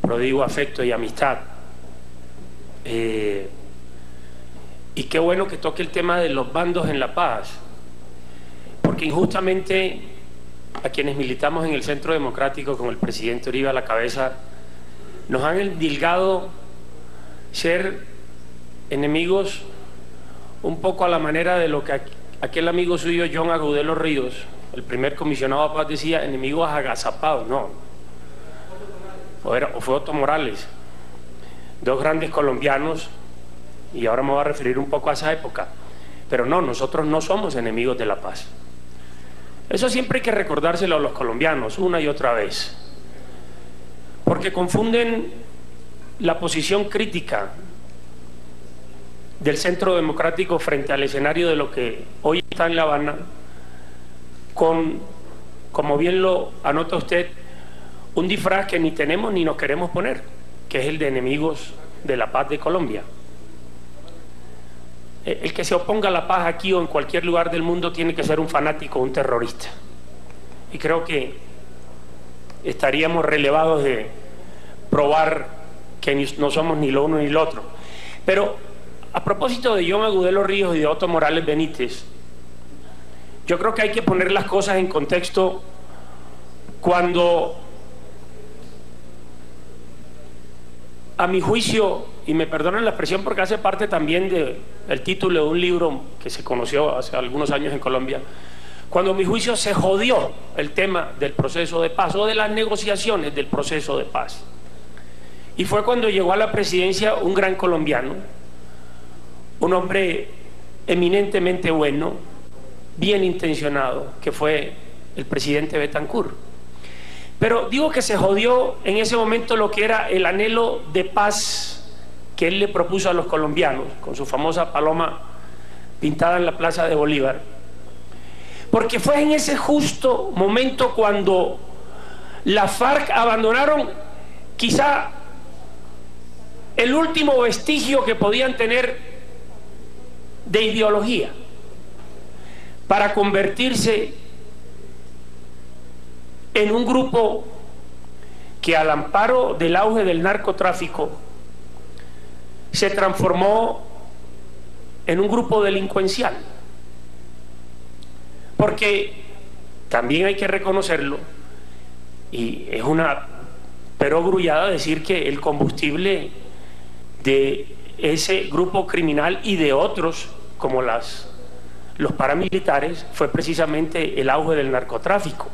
prodigo afecto y amistad. Y qué bueno que toque el tema de los bandos en la paz, porque injustamente a quienes militamos en el Centro Democrático con el presidente Uribe a la cabeza nos han endilgado ser enemigos un poco a la manera de lo que aquel amigo suyo John Agudelo Ríos, el primer comisionado a paz, decía: enemigos agazapados. No, fue Otto Morales, dos grandes colombianos, y ahora me voy a referir un poco a esa época. Pero no, nosotros no somos enemigos de la paz. Eso siempre hay que recordárselo a los colombianos una y otra vez, porque confunden la posición crítica del Centro Democrático frente al escenario de lo que hoy está en La Habana con, como bien lo anota usted, un disfraz que ni tenemos ni nos queremos poner, que es el de enemigos de la paz de Colombia. El que se oponga a la paz aquí o en cualquier lugar del mundo tiene que ser un fanático, un terrorista. Y creo que estaríamos relevados de probar que no somos ni lo uno ni lo otro. Pero a propósito de John Agudelo Ríos y de Otto Morales Benítez, yo creo que hay que poner las cosas en contexto cuando, a mi juicio, y me perdonen la expresión porque hace parte también del título de un libro que se conoció hace algunos años en Colombia, cuando a mi juicio se jodió el tema del proceso de paz o de las negociaciones del proceso de paz. Y fue cuando llegó a la presidencia un gran colombiano, un hombre eminentemente bueno, bien intencionado, que fue el presidente Betancur. Pero digo que se jodió en ese momento lo que era el anhelo de paz que él le propuso a los colombianos, con su famosa paloma pintada en la Plaza de Bolívar, porque fue en ese justo momento cuando la FARC abandonaron quizá el último vestigio que podían tener de ideología para convertirse en un grupo que, al amparo del auge del narcotráfico, se transformó en un grupo delincuencial. Porque también hay que reconocerlo, y es una perogrullada decir que el combustible de ese grupo criminal y de otros como los paramilitares fue precisamente el auge del narcotráfico.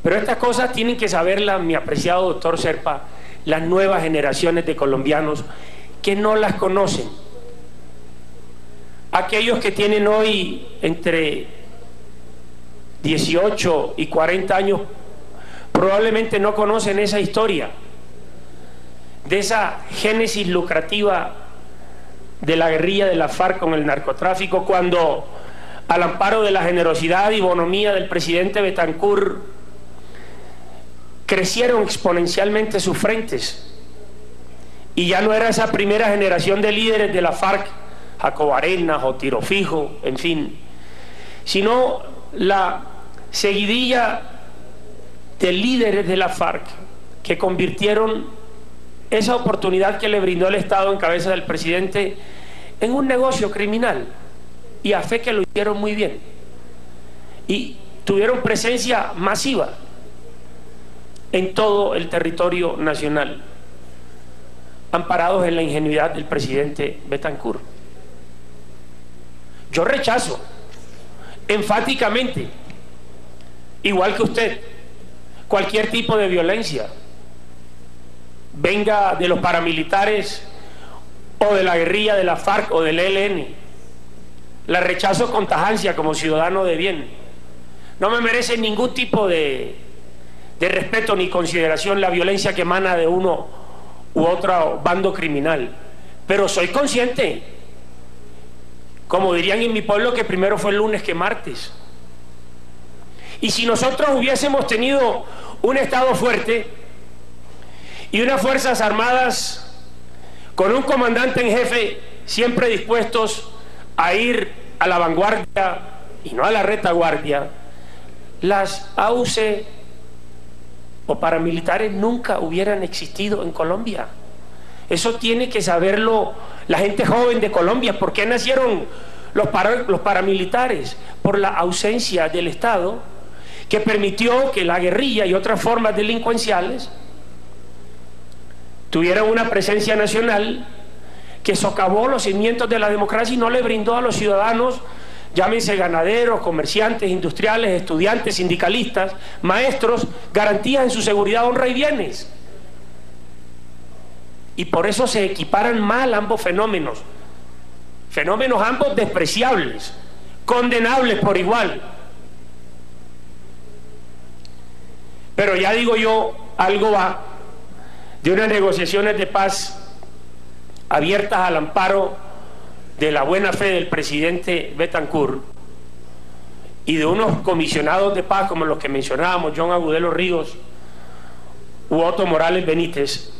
Pero estas cosas tienen que saberlas, mi apreciado doctor Serpa, las nuevas generaciones de colombianos que no las conocen. Aquellos que tienen hoy entre 18 y 40 años probablemente no conocen esa historia de esa génesis lucrativa de la guerrilla de la FARC con el narcotráfico, cuando, al amparo de la generosidad y bonomía del presidente Betancur, crecieron exponencialmente sus frentes, y ya no era esa primera generación de líderes de la FARC, Jacobo Arenas o Tiro Fijo, en fin, sino la seguidilla de líderes de la FARC que convirtieron esa oportunidad que le brindó el Estado en cabeza del presidente en un negocio criminal, y a fe que lo hicieron muy bien, y tuvieron presencia masiva en todo el territorio nacional, amparados en la ingenuidad del presidente Betancur. Yo rechazo enfáticamente, igual que usted, cualquier tipo de violencia, venga de los paramilitares o de la guerrilla de la FARC o del ELN. La rechazo con tajancia como ciudadano de bien. No me merece ningún tipo de respeto ni consideración la violencia que emana de uno u otro bando criminal, pero soy consciente, como dirían en mi pueblo, que primero fue el lunes que martes. Y si nosotros hubiésemos tenido un Estado fuerte y unas Fuerzas Armadas con un comandante en jefe siempre dispuestos a ir a la vanguardia y no a la retaguardia, las AUC o paramilitares nunca hubieran existido en Colombia. Eso tiene que saberlo la gente joven de Colombia. ¿Por qué nacieron los paramilitares? Por la ausencia del Estado, que permitió que la guerrilla y otras formas delincuenciales tuvieran una presencia nacional que socavó los cimientos de la democracia y no le brindó a los ciudadanos, llámense ganaderos, comerciantes, industriales, estudiantes, sindicalistas, maestros, garantías en su seguridad, honra y bienes. Y por eso se equiparan mal ambos fenómenos ambos despreciables, condenables por igual. Pero ya digo yo, algo va de unas negociaciones de paz abiertas al amparo de la buena fe del presidente Betancourt y de unos comisionados de paz como los que mencionábamos, John Agudelo Ríos u Otto Morales Benítez,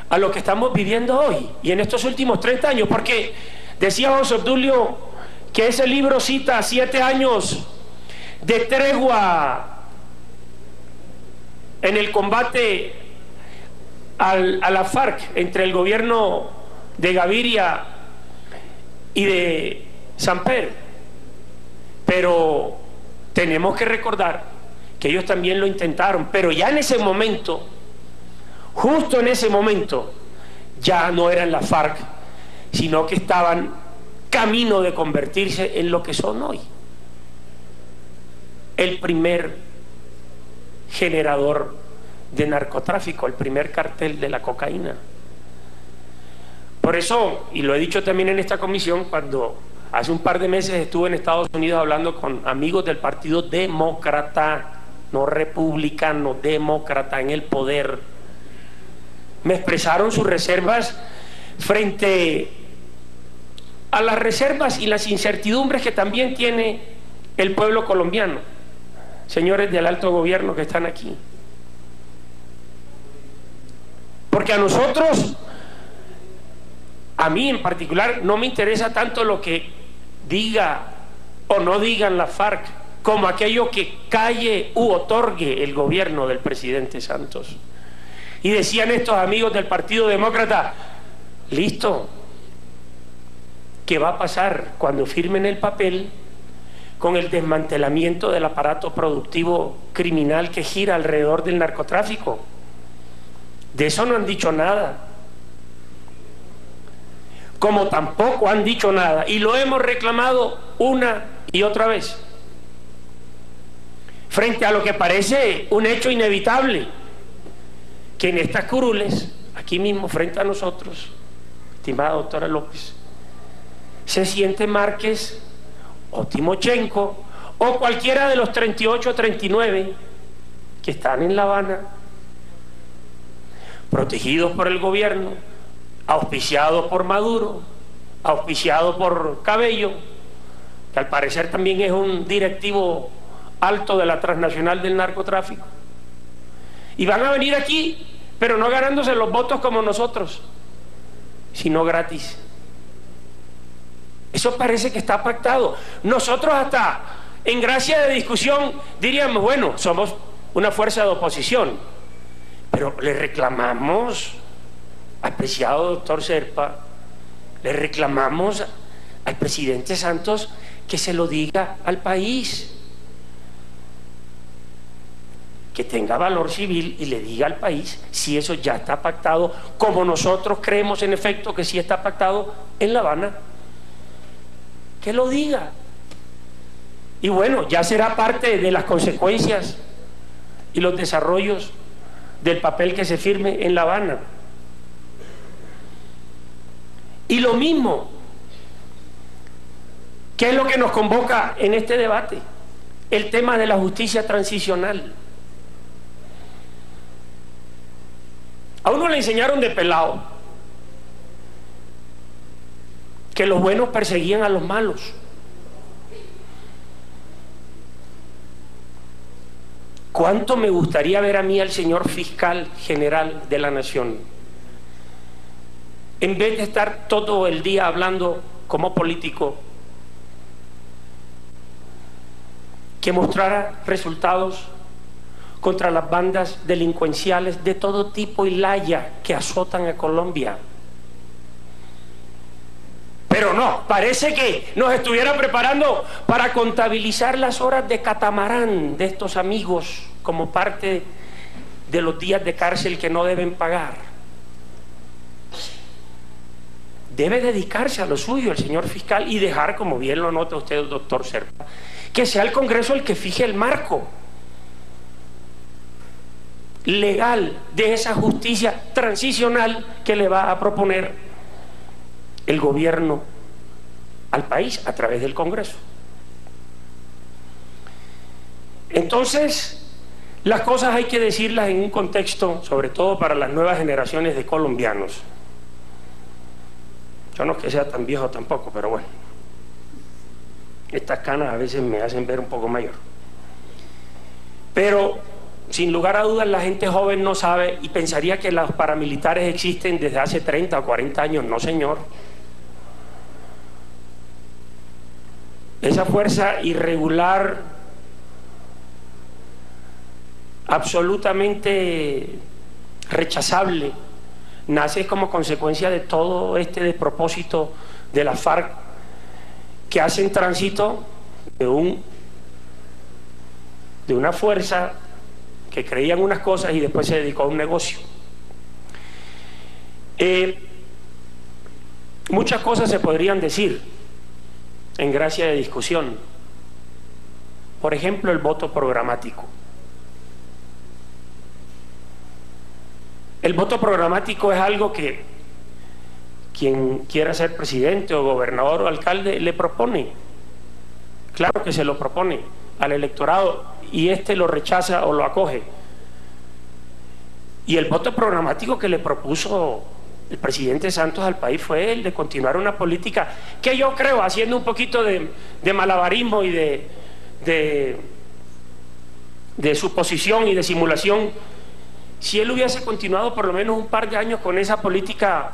a lo que estamos viviendo hoy y en estos últimos 30 años, porque decía José Obdulio que ese libro cita 7 años de tregua en el combate a la FARC entre el gobierno de Gaviria y de Samper, pero tenemos que recordar que ellos también lo intentaron, pero ya en ese momento, justo en ese momento, ya no eran la FARC, sino que estaban camino de convertirse en lo que son hoy, el primer generador de narcotráfico, el primer cartel de la cocaína. Por eso, y lo he dicho también en esta comisión, cuando hace un par de meses estuve en Estados Unidos hablando con amigos del Partido Demócrata, no republicano, demócrata en el poder, me expresaron sus reservas frente a las reservas y las incertidumbres que también tiene el pueblo colombiano, señores del alto gobierno que están aquí. Porque a nosotros, a mí en particular, no me interesa tanto lo que diga o no digan la FARC, como aquello que calle u otorgue el gobierno del presidente Santos. Y decían estos amigos del Partido Demócrata, listo, ¿qué va a pasar cuando firmen el papel con el desmantelamiento del aparato productivo criminal que gira alrededor del narcotráfico? De eso no han dicho nada, como tampoco han dicho nada, y lo hemos reclamado una y otra vez, frente a lo que parece un hecho inevitable, que en estas curules, aquí mismo frente a nosotros, estimada doctora López, se siente Márquez o Timochenko o cualquiera de los 38 o 39 que están en La Habana, protegidos por el gobierno, auspiciados por Maduro, auspiciados por Cabello, que al parecer también es un directivo alto de la transnacional del narcotráfico, y van a venir aquí, pero no ganándose los votos como nosotros, sino gratis. Eso parece que está pactado. Nosotros hasta en gracia de discusión diríamos, bueno, somos una fuerza de oposición, pero le reclamamos, apreciado doctor Serpa, le reclamamos al presidente Santos que se lo diga al país, que tenga valor civil y le diga al país si eso ya está pactado, como nosotros creemos en efecto que sí está pactado en La Habana. Que lo diga. Y bueno, ya será parte de las consecuencias y los desarrollos del papel que se firme en La Habana. Y lo mismo, ¿qué es lo que nos convoca en este debate? El tema de la justicia transicional. A uno le enseñaron de pelado que los buenos perseguían a los malos. ¿Cuánto me gustaría ver a mí al señor fiscal general de la nación, en vez de estar todo el día hablando como político, que mostrara resultados contra las bandas delincuenciales de todo tipo y laya que azotan a Colombia. Pero no, parece que nos estuviera preparando para contabilizar las horas de catamarán de estos amigos como parte de los días de cárcel que no deben pagar. Debe dedicarse a lo suyo el señor fiscal y dejar, como bien lo nota usted, doctor Serpa, que sea el Congreso el que fije el marco legal de esa justicia transicional que le va a proponer el gobierno al país a través del Congreso. Entonces, las cosas hay que decirlas en un contexto, sobre todo para las nuevas generaciones de colombianos. Yo no es que sea tan viejo tampoco, pero bueno, estas canas a veces me hacen ver un poco mayor. Pero sin lugar a dudas la gente joven no sabe y pensaría que los paramilitares existen desde hace 30 o 40 años. No, señor. Esa fuerza irregular, absolutamente rechazable, nace como consecuencia de todo este despropósito de la FARC, que hacen tránsito de una fuerza que creían unas cosas y después se dedicó a un negocio. Muchas cosas se podrían decir en gracia de discusión. Por ejemplo, el voto programático. El voto programático es algo que quien quiera ser presidente o gobernador o alcalde le propone. Claro que se lo propone al electorado y éste lo rechaza o lo acoge. Y el voto programático que le propuso el presidente Santos al país fue el de continuar una política que yo creo, haciendo un poquito de malabarismo y de suposición y de simulación, si él hubiese continuado por lo menos un par de años con esa política,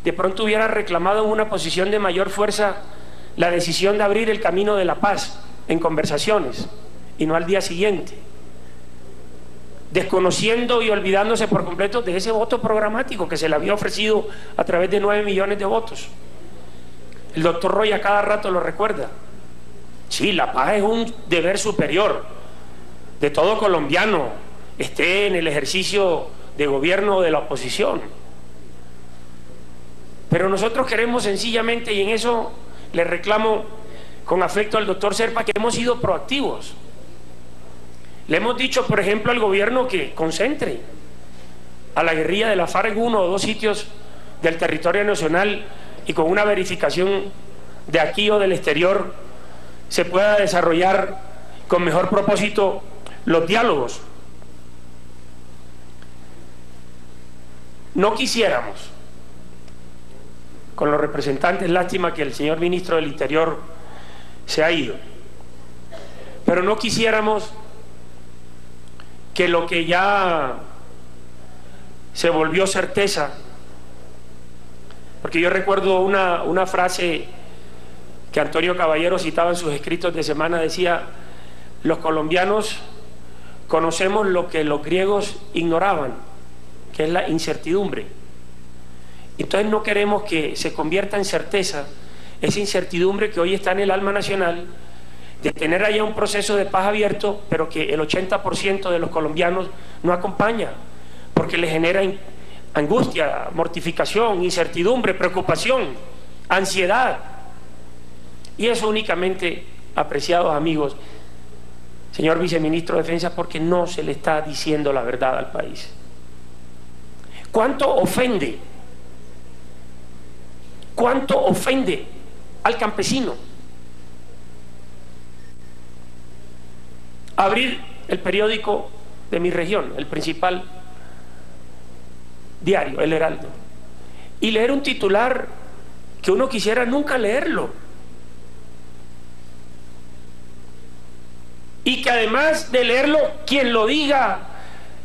de pronto hubiera reclamado en una posición de mayor fuerza la decisión de abrir el camino de la paz en conversaciones y no al día siguiente, desconociendo y olvidándose por completo de ese voto programático que se le había ofrecido a través de 9 millones de votos. El doctor Roy a cada rato lo recuerda. Sí, la paz es un deber superior de todo colombiano, esté en el ejercicio de gobierno o de la oposición. Pero nosotros queremos sencillamente, y en eso le reclamo con afecto al doctor Serpa, que hemos sido proactivos. Le hemos dicho, por ejemplo, al gobierno que concentre a la guerrilla de la FARC en 1 o 2 sitios del territorio nacional y con una verificación de aquí o del exterior se pueda desarrollar con mejor propósito los diálogos. No quisiéramos, con los representantes, lástima que el señor ministro del Interior se ha ido, pero no quisiéramos que lo que ya se volvió certeza, porque yo recuerdo una frase que Antonio Caballero citaba en sus escritos de semana, decía: los colombianos conocemos lo que los griegos ignoraban, que es la incertidumbre. Entonces no queremos que se convierta en certeza esa incertidumbre que hoy está en el alma nacional, de tener allá un proceso de paz abierto, pero que el 80% de los colombianos no acompaña, porque le genera angustia, mortificación, incertidumbre, preocupación, ansiedad. Y eso únicamente, apreciados amigos, señor viceministro de Defensa, porque no se le está diciendo la verdad al país. ¿Cuánto ofende? ¿Cuánto ofende al campesino abrir el periódico de mi región, el principal diario, El Heraldo, y leer un titular que uno quisiera nunca leerlo, y que además de leerlo, quien lo diga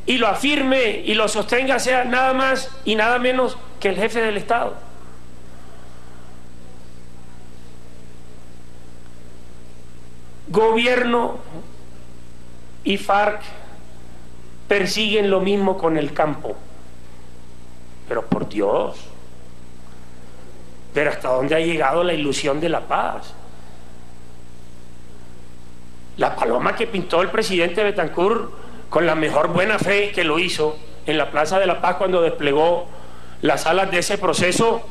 y lo afirme y lo sostenga sea nada más y nada menos que el jefe del Estado? Gobierno y FARC persiguen lo mismo con el campo. Pero por Dios, pero ¿hasta dónde ha llegado la ilusión de la paz? La paloma que pintó el presidente Betancur con la mejor buena fe que lo hizo en la Plaza de la Paz cuando desplegó las alas de ese proceso,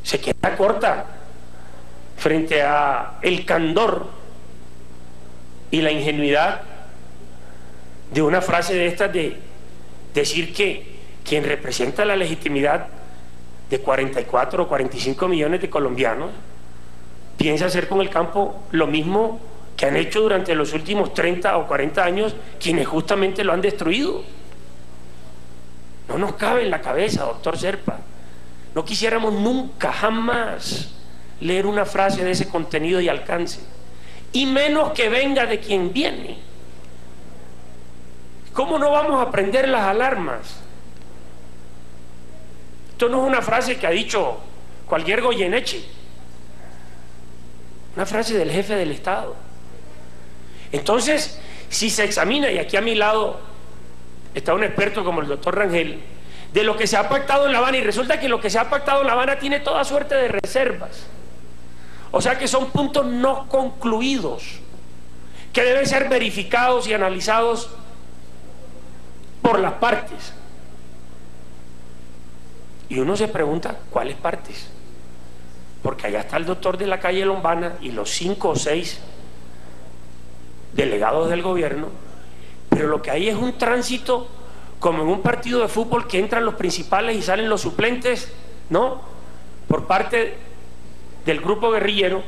se queda corta frente a el candor y la ingenuidad de una frase de estas, de decir que quien representa la legitimidad de 44 o 45 millones de colombianos piensa hacer con el campo lo mismo que han hecho durante los últimos 30 o 40 años quienes justamente lo han destruido. No nos cabe en la cabeza, doctor Zerpa. No quisiéramos nunca, jamás, leer una frase de ese contenido y alcance, y menos que venga de quien viene. ¿Cómo no vamos a prender las alarmas? Esto no es una frase que ha dicho cualquier Goyeneche, una frase del jefe del Estado. Entonces, si se examina, y aquí a mi lado está un experto como el doctor Rangel, de lo que se ha pactado en La Habana, y resulta que lo que se ha pactado en La Habana tiene toda suerte de reservas, o sea que son puntos no concluidos que deben ser verificados y analizados por las partes. Y uno se pregunta, ¿cuáles partes? Porque allá está el doctor de la calle Lombana y los 5 o 6 delegados del gobierno, pero lo que hay es un tránsito como en un partido de fútbol, que entran los principales y salen los suplentes, ¿no?, por parte del grupo guerrillero,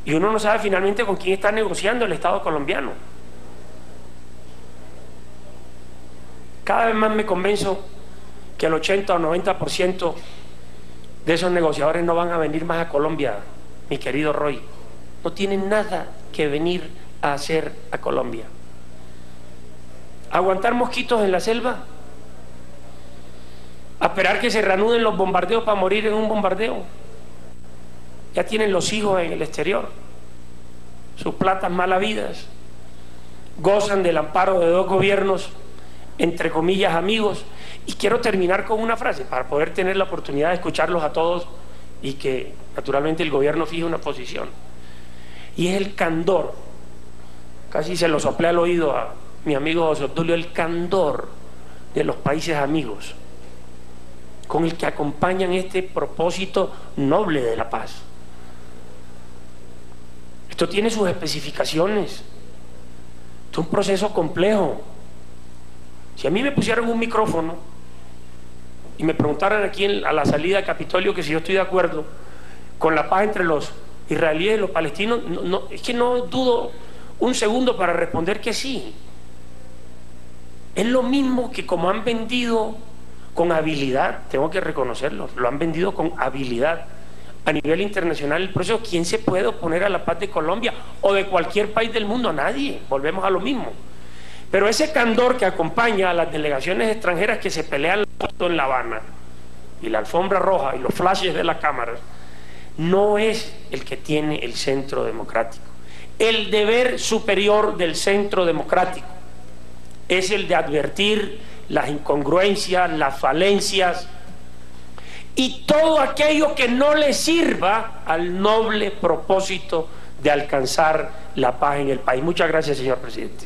y uno no sabe finalmente con quién está negociando el Estado colombiano. Cada vez más me convenzo que el 80 o 90% de esos negociadores no van a venir más a Colombia, mi querido Roy. No tienen nada que venir a hacer a Colombia. ¿Aguantar mosquitos en la selva? ¿A esperar que se reanuden los bombardeos para morir en un bombardeo? Ya tienen los hijos en el exterior, sus platas mal habidas, gozan del amparo de 2 gobiernos, entre comillas, amigos. Y quiero terminar con una frase para poder tener la oportunidad de escucharlos a todos y que naturalmente el gobierno fije una posición, y es el candor. Casi se lo soplé al oído a mi amigo José Obdulio, el candor de los países amigos con el que acompañan este propósito noble de la paz. Esto tiene sus especificaciones, esto es un proceso complejo. Si a mí me pusieran un micrófono y me preguntaran aquí a la salida de Capitolio que si yo estoy de acuerdo con la paz entre los israelíes y los palestinos, es que no dudo un segundo para responder que sí. Es lo mismo que como han vendido con habilidad, tengo que reconocerlo, lo han vendido con habilidad a nivel internacional el proceso. ¿Quién se puede oponer a la paz de Colombia o de cualquier país del mundo? Nadie. Volvemos a lo mismo. Pero ese candor que acompaña a las delegaciones extranjeras que se pelean en La Habana, y la alfombra roja y los flashes de la cámara, no es el que tiene el centro democrático. El deber superior del centro democrático es el de advertir las incongruencias, las falencias y todo aquello que no le sirva al noble propósito de alcanzar la paz en el país. Muchas gracias, señor presidente.